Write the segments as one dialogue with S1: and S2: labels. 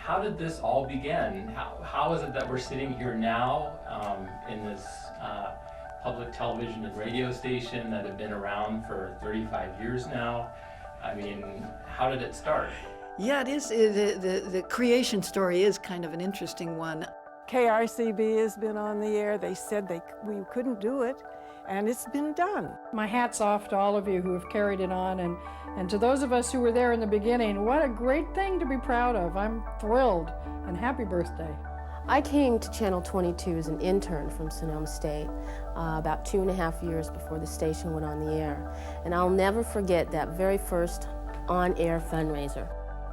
S1: how did this all begin? How is it that we're sitting here now in this public television and radio station that have been around for 35 years now? I mean, how did it start?
S2: Yeah, it is. The creation story is kind of an interesting one.
S3: KRCB has been on the air. They said we couldn't do it, and it's been done.
S4: My hat's off to all of you who have carried it on, and to those of us who were there in the beginning, what a great thing to be proud of. I'm thrilled, and happy birthday.
S5: I came to Channel 22 as an intern from Sonoma State about 2.5 years before the station went on the air. And I'll never forget that very first on-air fundraiser.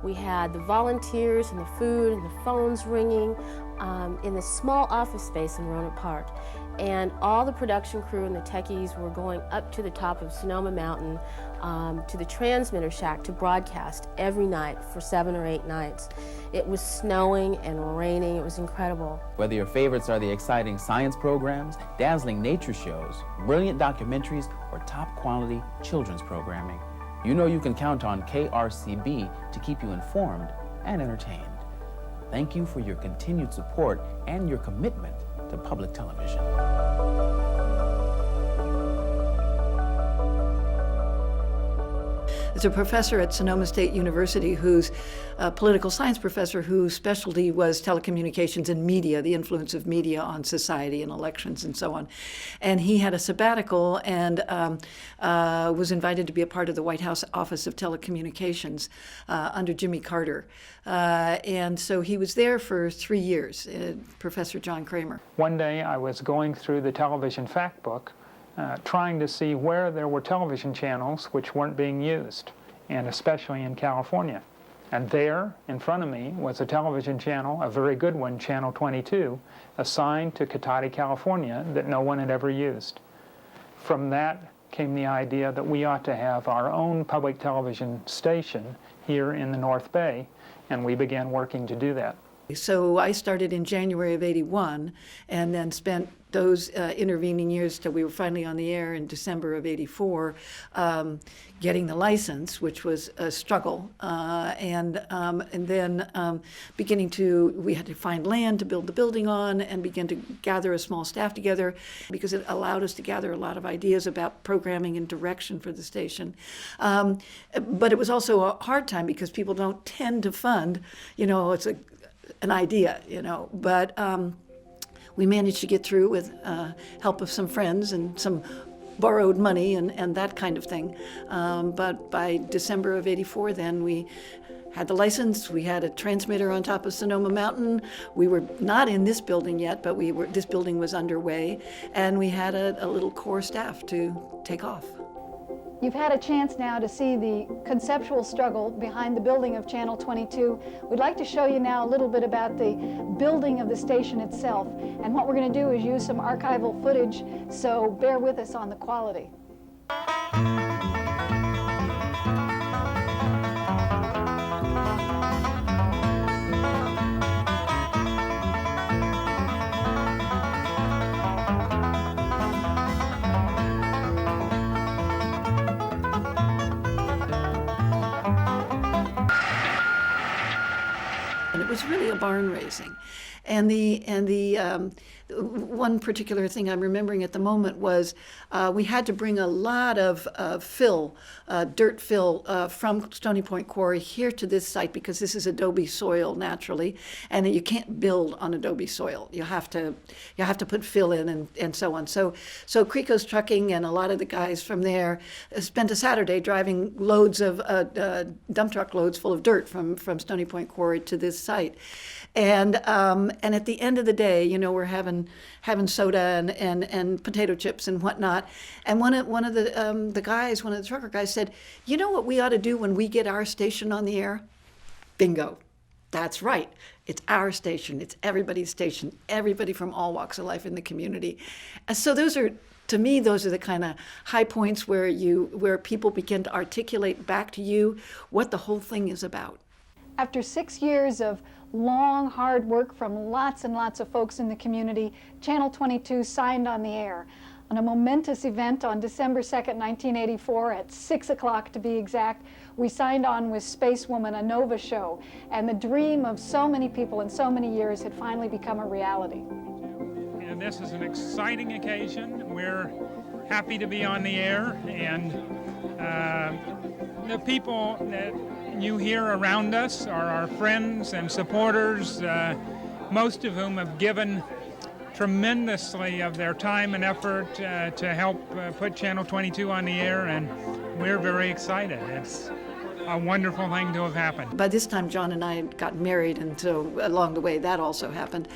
S5: We had the volunteers and the food and the phones ringing in this small office space in Rohnert Park. And all the production crew and the techies were going up to the top of Sonoma Mountain to the transmitter shack to broadcast every night for 7 or 8 nights. It was snowing and raining. It was incredible.
S6: Whether your favorites are the exciting science programs, dazzling nature shows, brilliant documentaries, or top quality children's programming, you know you can count on KRCB to keep you informed and entertained. Thank you for your continued support and your commitment to public television.
S2: There's a professor at Sonoma State University who's a political science professor whose specialty was telecommunications and media, the influence of media on society and elections and so on. And he had a sabbatical and was invited to be a part of the White House Office of Telecommunications under Jimmy Carter. And so he was there for 3 years, Professor John Kramer.
S7: One day I was going through the television fact book trying to see where there were television channels which weren't being used, and especially in California. And there, in front of me, was a television channel, a very good one, Channel 22, assigned to Cotati, California, that no one had ever used. From that came the idea that we ought to have our own public television station here in the North Bay, and we began working to do that.
S2: So I started in January of '81 and then spent those intervening years till we were finally on the air in December of '84 getting the license, which was a struggle, and then we had to find land to build the building on and begin to gather a small staff together because it allowed us to gather a lot of ideas about programming and direction for the station. But it was also a hard time because people don't tend to fund, it's an idea, but we managed to get through with help of some friends and some borrowed money and that kind of thing. But by December of '84, then we had the license, we had a transmitter on top of Sonoma Mountain. We were not in this building yet, but this building was underway, and we had a little core staff to take off.
S8: You've had a chance now to see the conceptual struggle behind the building of Channel 22. We'd like to show you now a little bit about the building of the station itself. And what we're going to do is use some archival footage, so bear with us on the quality.
S2: And it was really a barn raising. And the one particular thing I'm remembering at the moment was we had to bring a lot of dirt fill from Stony Point Quarry here to this site because this is adobe soil naturally, and you can't build on adobe soil. You have to put fill in and so on. So Creco's Trucking and a lot of the guys from there spent a Saturday driving loads of dump truck loads full of dirt from Stony Point Quarry to this site. And at the end of the day, we're having soda and potato chips and whatnot. And one of the guys, one of the trucker guys said, "You know what we ought to do when we get our station on the air?" Bingo. That's right. It's our station. It's everybody's station. Everybody from all walks of life in the community. And so to me, those are the kind of high points where people begin to articulate back to you what the whole thing is about.
S8: After 6 years of long, hard work from lots and lots of folks in the community, Channel 22 signed on the air on a momentous event on December 2nd, 1984 at 6 o'clock to be exact. we signed on with Spacewoman, a Nova show, and the dream of so many people in so many years had finally become a reality.
S7: And this is an exciting occasion. We're happy to be on the air, and the people that you hear around us are our friends and supporters, most of whom have given tremendously of their time and effort to help put Channel 22 on the air, and we're very excited. It's a wonderful thing to have happened.
S2: By this time, John and I had gotten married, and so along the way that also happened.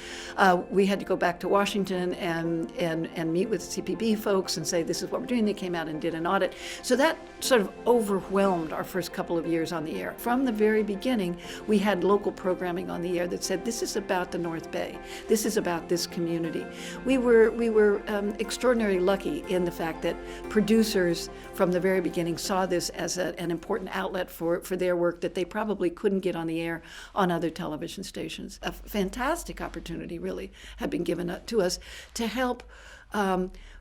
S2: We had to go back to Washington and meet with CPB folks and say, this is what we're doing. They came out and did an audit. So that sort of overwhelmed our first couple of years on the air. From the very beginning, we had local programming on the air that said, this is about the North Bay. This is about this community. We were extraordinarily lucky in the fact that producers from the very beginning saw this as an important outlet for their work that they probably couldn't get on the air on other television stations. A fantastic opportunity really had been given to us to help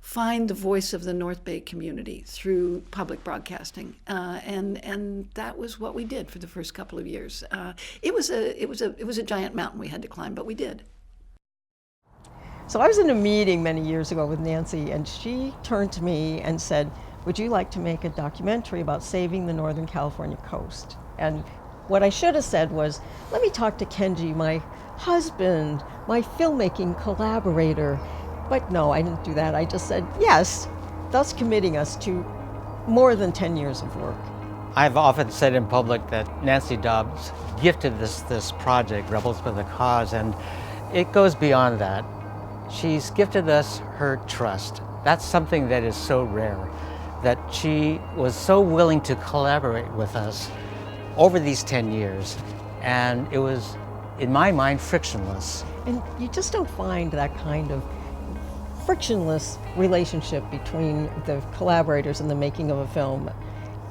S2: find the voice of the North Bay community through public broadcasting, and that was what we did for the first couple of years. It was a giant mountain we had to climb, but we did.
S9: So I was in a meeting many years ago with Nancy, and she turned to me and said, would you like to make a documentary about saving the Northern California coast? And what I should have said was, let me talk to Kenji, my husband, my filmmaking collaborator. But no, I didn't do that. I just said yes, thus committing us to more than 10 years of work.
S10: I've often said in public that Nancy Dobbs gifted this project, Rebels with a Cause, and it goes beyond that. She's gifted us her trust. That's something that is so rare, that she was so willing to collaborate with us over these 10 years, and it was, in my mind, frictionless.
S9: And you just don't find that kind of frictionless relationship between the collaborators in the making of a film.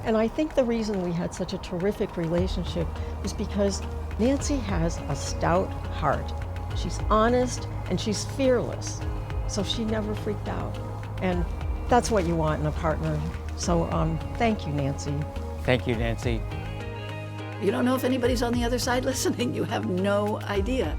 S9: And I think the reason we had such a terrific relationship is because Nancy has a stout heart. She's honest and she's fearless, so she never freaked out. And that's what you want in a partner. So thank you, Nancy.
S10: Thank you, Nancy.
S2: You don't know if anybody's on the other side listening. You have no idea.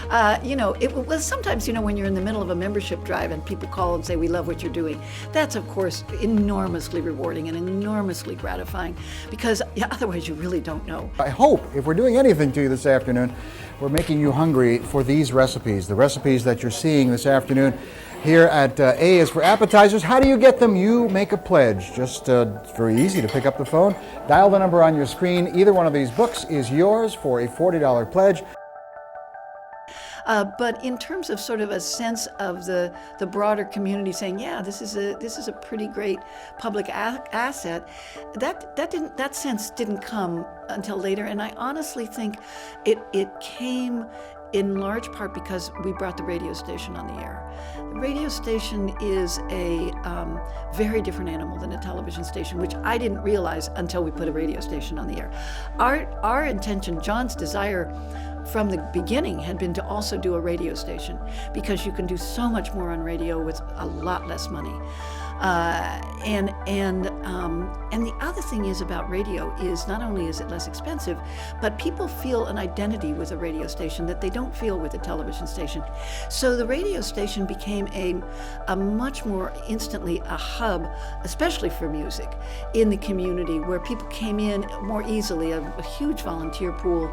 S2: Sometimes, when you're in the middle of a membership drive and people call and say, we love what you're doing, that's, of course, enormously rewarding and enormously gratifying, because otherwise you really don't know.
S11: I hope, if we're doing anything to you this afternoon, we're making you hungry for these recipes, the recipes that you're seeing this afternoon. Here at A is for appetizers. How do you get them? You make a pledge. Just it's very easy to pick up the phone, dial the number on your screen. Either one of these books is yours for a $40 pledge.
S2: But in terms of sort of a sense of the broader community saying, yeah, this is a pretty great public asset, that sense didn't come until later, and I honestly think it came in large part because we brought the radio station on the air. The radio station is a very different animal than a television station, which I didn't realize until we put a radio station on the air. Our intention, John's desire from the beginning, had been to also do a radio station, because you can do so much more on radio with a lot less money. And the other thing is about radio is not only is it less expensive, but people feel an identity with a radio station that they don't feel with a television station. So the radio station became a much more instantly a hub, especially for music, in the community, where people came in more easily, a huge volunteer pool,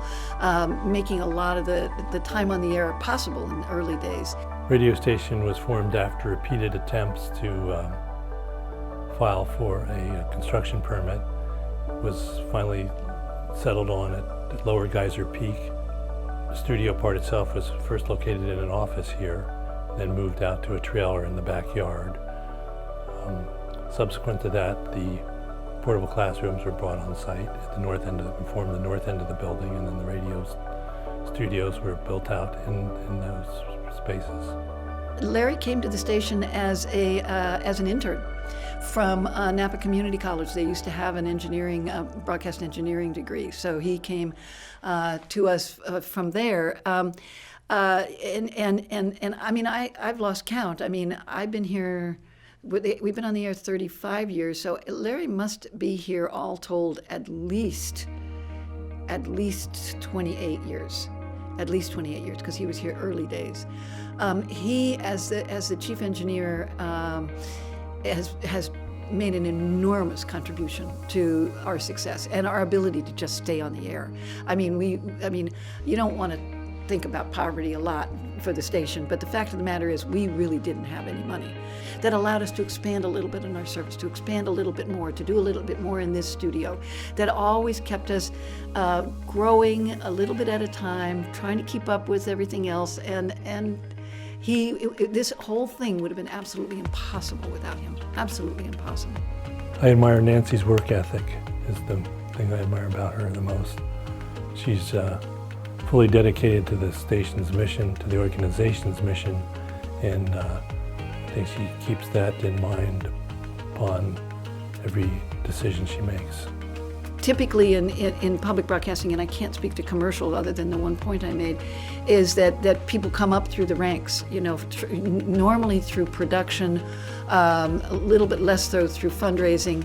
S2: making a lot of the time on the air possible in the early days.
S12: Radio station was formed after repeated attempts to file for a construction permit, was finally settled on at Lower Geyser Peak. The studio part itself was first located in an office here, then moved out to a trailer in the backyard. Subsequent to that, the portable classrooms were brought on site at the north end formed the north end of the building, and then the radio studios were built out in those spaces.
S2: Larry came to the station as an intern from Napa Community College. They used to have an broadcast engineering degree, so he came to us from there. And I mean, I've lost count. I mean, I've been here we've been on the air 35 years, so Larry must be here all told at least 28 years. At least 28 years, because he was here early days. He, as the chief engineer, has made an enormous contribution to our success and our ability to just stay on the air. I mean, you don't want to think about poverty a lot for the station, but the fact of the matter is we really didn't have any money. That allowed us to expand a little bit in our service, to expand a little bit more, to do a little bit more in this studio. That always kept us growing a little bit at a time, trying to keep up with everything else, and this whole thing would have been absolutely impossible without him. Absolutely impossible.
S12: I admire Nancy's work ethic, is the thing I admire about her the most. She's fully dedicated to the station's mission, to the organization's mission, and I think she keeps that in mind upon every decision she makes.
S2: Typically in public broadcasting, and I can't speak to commercial other than the one point I made, is that people come up through the ranks, normally through production, a little bit less though through fundraising,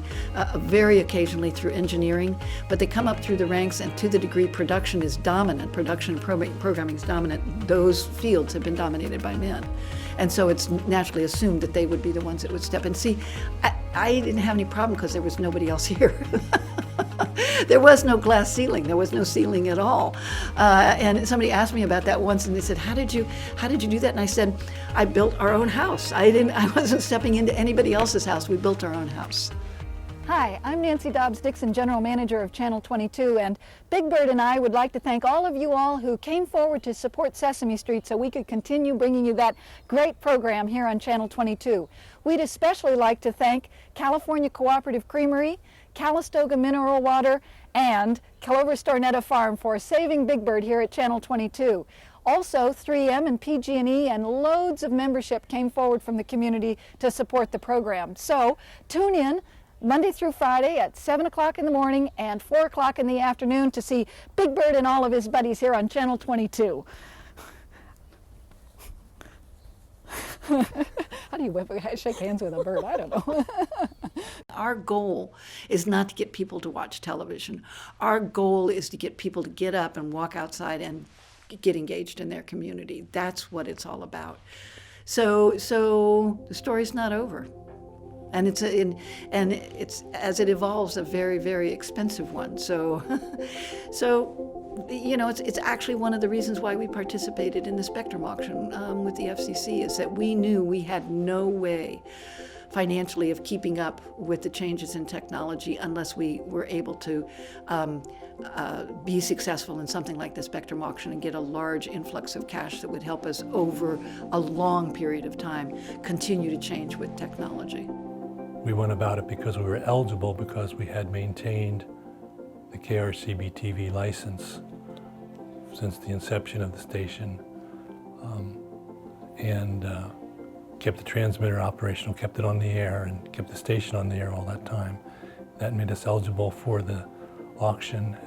S2: very occasionally through engineering, but they come up through the ranks, and to the degree production is dominant, production and programming is dominant, those fields have been dominated by men. And so it's naturally assumed that they would be the ones that would step in. See, I didn't have any problem because there was nobody else here. There was no glass ceiling. There was no ceiling at all. And somebody asked me about that once, and they said, "How did you do that?" And I said, "I built our own house. I wasn't stepping into anybody else's house. We built our own house."
S8: Hi, I'm Nancy Dobbs Dixon, General Manager of Channel 22, and Big Bird and I would like to thank all of you all who came forward to support Sesame Street so we could continue bringing you that great program here on Channel 22. We'd especially like to thank California Cooperative Creamery, Calistoga Mineral Water, and Clover Stornetta Farm for saving Big Bird here at Channel 22. Also, 3M and PG&E and loads of membership came forward from the community to support the program. So, tune in Monday through Friday at 7 o'clock in the morning and 4 o'clock in the afternoon to see Big Bird and all of his buddies here on Channel 22. How do you shake hands with a bird? I don't know.
S2: Our goal is not to get people to watch television. Our goal is to get people to get up and walk outside and get engaged in their community. That's what it's all about. So the story's not over. And it's as it evolves, a very, very expensive one. So it's actually one of the reasons why we participated in the Spectrum auction with the FCC, is that we knew we had no way financially of keeping up with the changes in technology unless we were able to be successful in something like the Spectrum auction and get a large influx of cash that would help us over a long period of time continue to change with technology.
S12: We went about it because we were eligible, because we had maintained the KRCB TV license since the inception of the station, and kept the transmitter operational, kept it on the air, and kept the station on the air all that time. That made us eligible for the auction.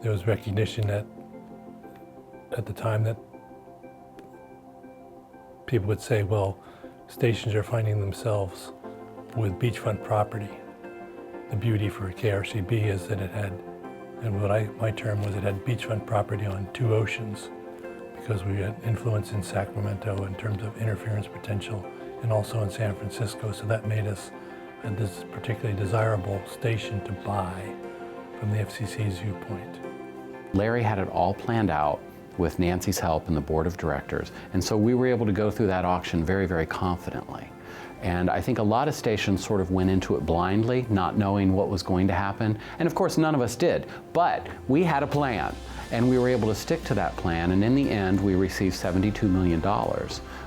S12: There was recognition that at the time that people would say, well, stations are finding themselves with beachfront property. The beauty for KRCB is that it had, and my term was, it had beachfront property on two oceans, because we had influence in Sacramento in terms of interference potential, and also in San Francisco, so that made us this particularly desirable station to buy from the FCC's viewpoint.
S6: Larry had it all planned out with Nancy's help and the board of directors, and so we were able to go through that auction very, very confidently. And I think a lot of stations sort of went into it blindly, not knowing what was going to happen. And of course, none of us did. But we had a plan, and we were able to stick to that plan. And in the end, we received $72 million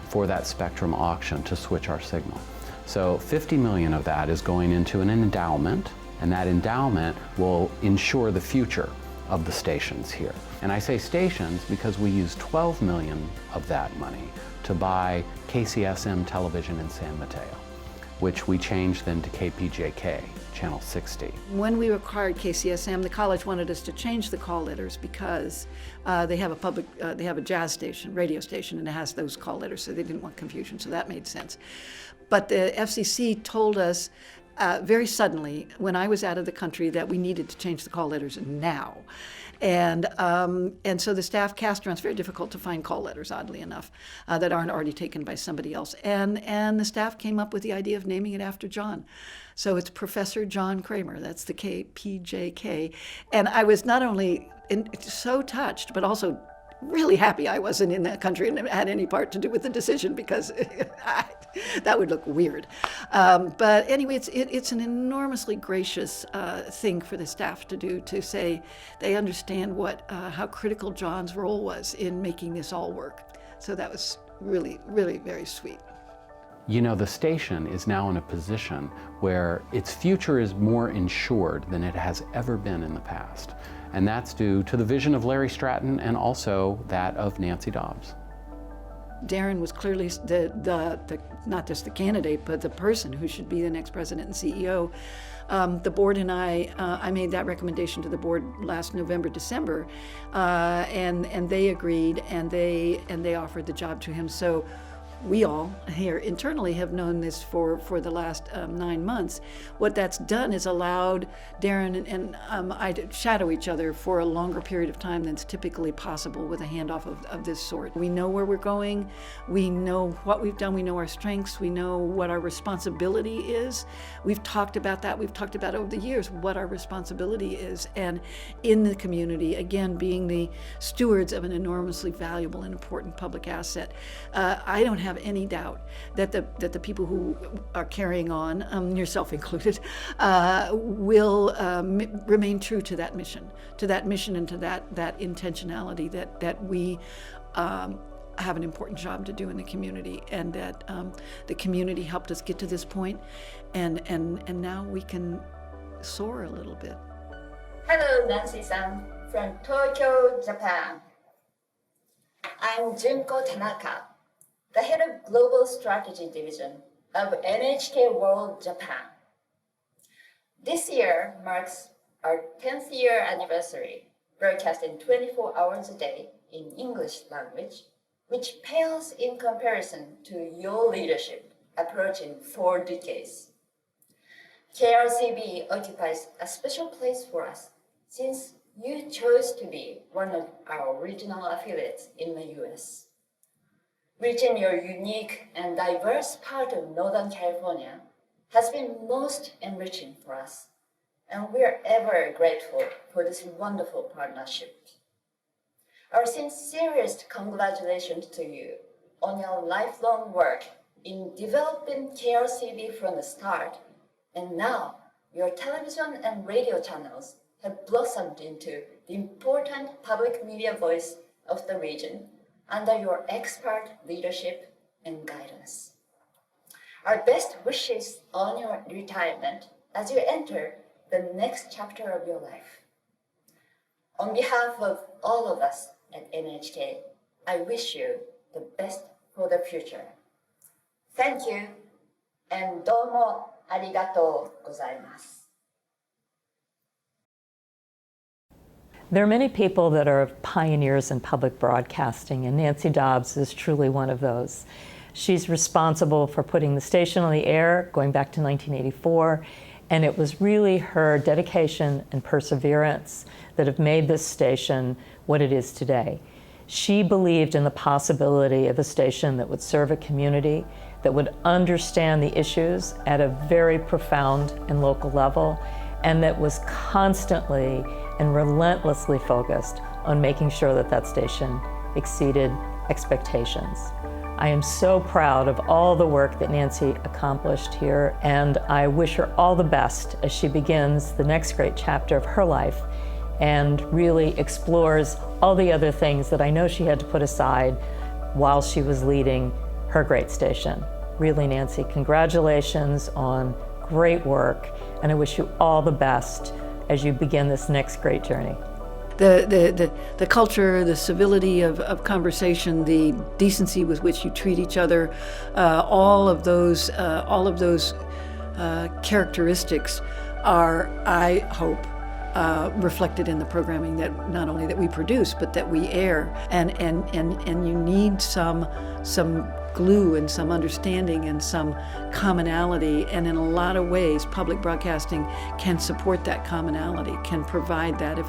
S6: for that Spectrum auction to switch our signal. So $50 million of that is going into an endowment, and that endowment will ensure the future of the stations here. And I say stations because we used $12 million of that money to buy KCSM television in San Mateo. which we changed then to KPJK, Channel 60.
S2: When we acquired KCSM, the college wanted us to change the call letters because they have a jazz station, radio station, and it has those call letters, so they didn't want confusion, so that made sense. But the FCC told us very suddenly, when I was out of the country, that we needed to change the call letters now. And so the staff cast around. It's very difficult to find call letters, oddly enough, that aren't already taken by somebody else. And the staff came up with the idea of naming it after John. So it's Professor John Kramer. That's the KPJK. And I was not only so touched, but also really happy I wasn't in that country and had any part to do with the decision, because that would look weird. But anyway, it's an enormously gracious thing for the staff to do, to say they understand how critical John's role was in making this all work. So that was really, really very sweet.
S6: You know, the station is now in a position where its future is more insured than it has ever been in the past. And that's due to the vision of Larry Stratton and also that of Nancy Dobbs.
S2: Darren was clearly the not just the candidate, but the person who should be the next president and CEO. The board and I made that recommendation to the board last November, December, and they agreed, and they offered the job to him. So we all here internally have known this for the last 9 months. What that's done is allowed Darren and I to shadow each other for a longer period of time than's typically possible with a handoff of this sort. We know where we're going, we know what we've done, we know our strengths, we know what our responsibility is. We've talked about that, we've talked about over the years what our responsibility is, and in the community, again, being the stewards of an enormously valuable and important public asset. I don't have any doubt that the people who are carrying on, yourself included, will remain true to that mission and to that intentionality that we have an important job to do in the community, and that the community helped us get to this point, and now we can soar a little bit.
S13: Hello, Nancy-san from Tokyo, Japan. I'm Junko Tanaka, the head of Global Strategy Division of NHK World Japan. This year marks our 10th year anniversary, broadcasting 24 hours a day in English language, which pales in comparison to your leadership approaching 4 decades. KRCB occupies a special place for us since you chose to be one of our regional affiliates in the US. Reaching your unique and diverse part of Northern California has been most enriching for us, and we are ever grateful for this wonderful partnership. Our sincerest congratulations to you on your lifelong work in developing KRCB from the start, and now your television and radio channels have blossomed into the important public media voice of the region under your expert leadership and guidance. Our best wishes on your retirement as you enter the next chapter of your life. On behalf of all of us at NHK, I wish you the best for the future. Thank you, and domo arigatou gozaimasu.
S14: There are many people that are pioneers in public broadcasting, and Nancy Dobbs is truly one of those. She's responsible for putting the station on the air going back to 1984, and it was really her dedication and perseverance that have made this station what it is today. She believed in the possibility of a station that would serve a community, that would understand the issues at a very profound and local level, and that was constantly and relentlessly focused on making sure that that station exceeded expectations. I am so proud of all the work that Nancy accomplished here, and I wish her all the best as she begins the next great chapter of her life and really explores all the other things that I know she had to put aside while she was leading her great station. Really, Nancy, congratulations on great work, and I wish you all the best as you begin this next great journey.
S2: the culture, the civility of conversation, the decency with which you treat each other, all of those characteristics are, I hope, reflected in the programming that not only that we produce but that we air. And you need some glue and some understanding and some commonality, and in a lot of ways public broadcasting can support that commonality, can provide that. If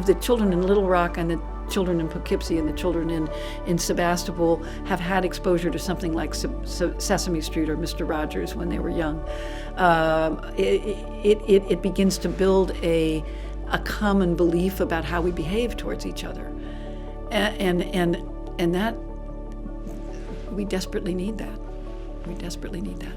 S2: the children in Little Rock and the children in Poughkeepsie and the children in Sebastopol have had exposure to something like Sesame Street or Mr. Rogers when they were young, it begins to build a common belief about how we behave towards each other, and that we desperately need that. We desperately need that.